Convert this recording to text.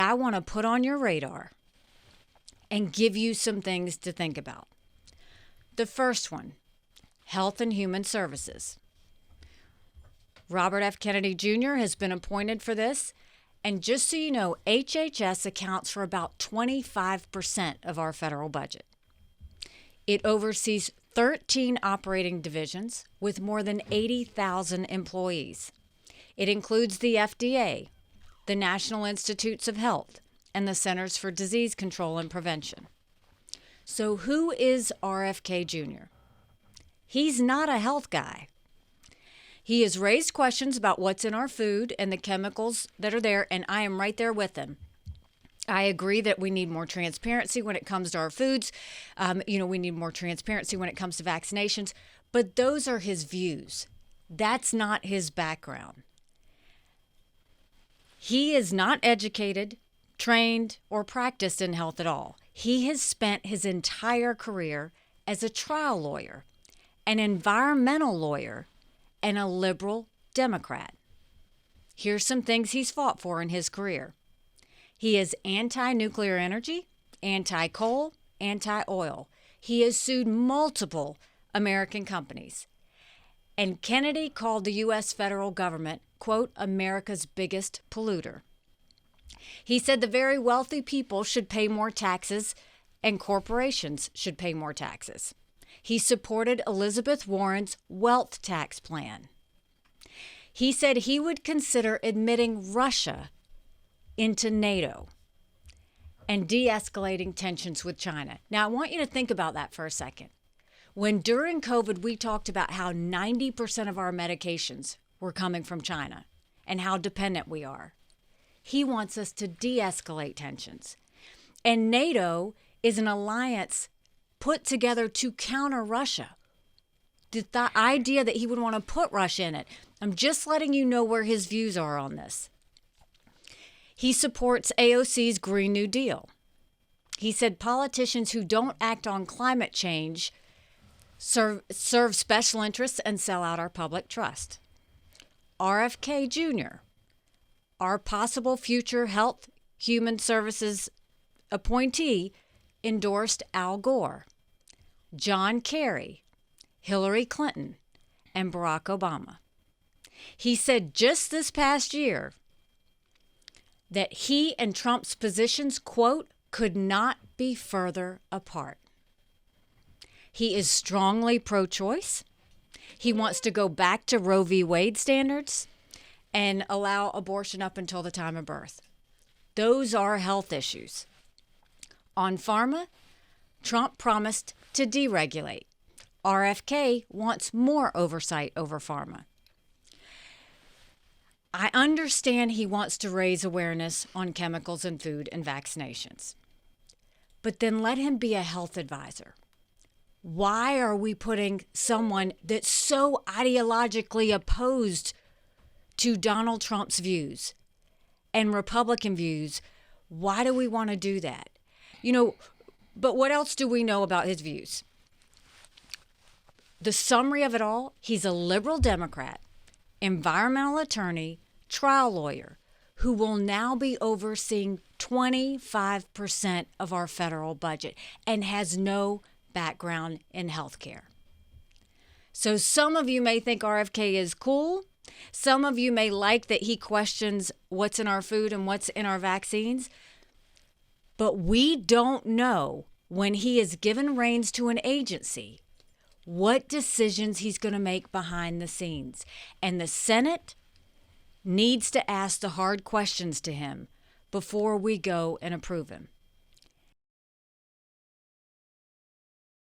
I want to put on your radar and give you some things to think about. The first one, Health and Human Services. Robert F. Kennedy Jr. has been appointed for this. And just so you know, HHS accounts for about 25% of our federal budget. It oversees 13 operating divisions with more than 80,000 employees. It includes the FDA, the National Institutes of Health, and the Centers for Disease Control and Prevention. So who is RFK Jr.? He's not a health guy. He has raised questions about what's in our food and the chemicals that are there, and I am right there with him. I agree that we need more transparency when it comes to our foods. We need more transparency when it comes to vaccinations, but those are his views. That's not his background. He is not educated, trained, or practiced in health at all. He has spent his entire career as a trial lawyer, an environmental lawyer, and a liberal Democrat. Here's some things he's fought for in his career. He is anti-nuclear energy, anti-coal, anti-oil. He has sued multiple American companies. And Kennedy called the U.S. federal government, quote, America's biggest polluter. He said the very wealthy people should pay more taxes and corporations should pay more taxes. He supported Elizabeth Warren's wealth tax plan. He said he would consider admitting Russia into NATO and de-escalating tensions with China. Now, I want you to think about that for a second. When during COVID, we talked about how 90% of our medications were coming from China and how dependent we are. He wants us to de-escalate tensions. And NATO is an alliance put together to counter Russia. The idea that he would want to put Russia in it. I'm just letting you know where his views are on this. He supports AOC's Green New Deal. He said politicians who don't act on climate change serve special interests and sell out our public trust. RFK Jr., our possible future Health Human Services appointee, endorsed Al Gore, John Kerry, Hillary Clinton, and Barack Obama. He said just this past year that he and Trump's positions, quote, could not be further apart. He is strongly pro-choice. He wants to go back to Roe v. Wade standards and allow abortion up until the time of birth. Those are health issues. On pharma, Trump promised to deregulate. RFK wants more oversight over pharma. I understand he wants to raise awareness on chemicals in food and vaccinations. But then let him be a health advisor. Why are we putting someone that's so ideologically opposed to Donald Trump's views and Republican views? Why do we want to do that? But what else do we know about his views? The summary of it all, he's a liberal Democrat, environmental attorney, trial lawyer, who will now be overseeing 25% of our federal budget and has no background in healthcare. So some of you may think RFK is cool. Some of you may like that he questions what's in our food and what's in our vaccines. But we don't know, when he is given reins to an agency, what decisions he's going to make behind the scenes. And the Senate needs to ask the hard questions to him before we go and approve him.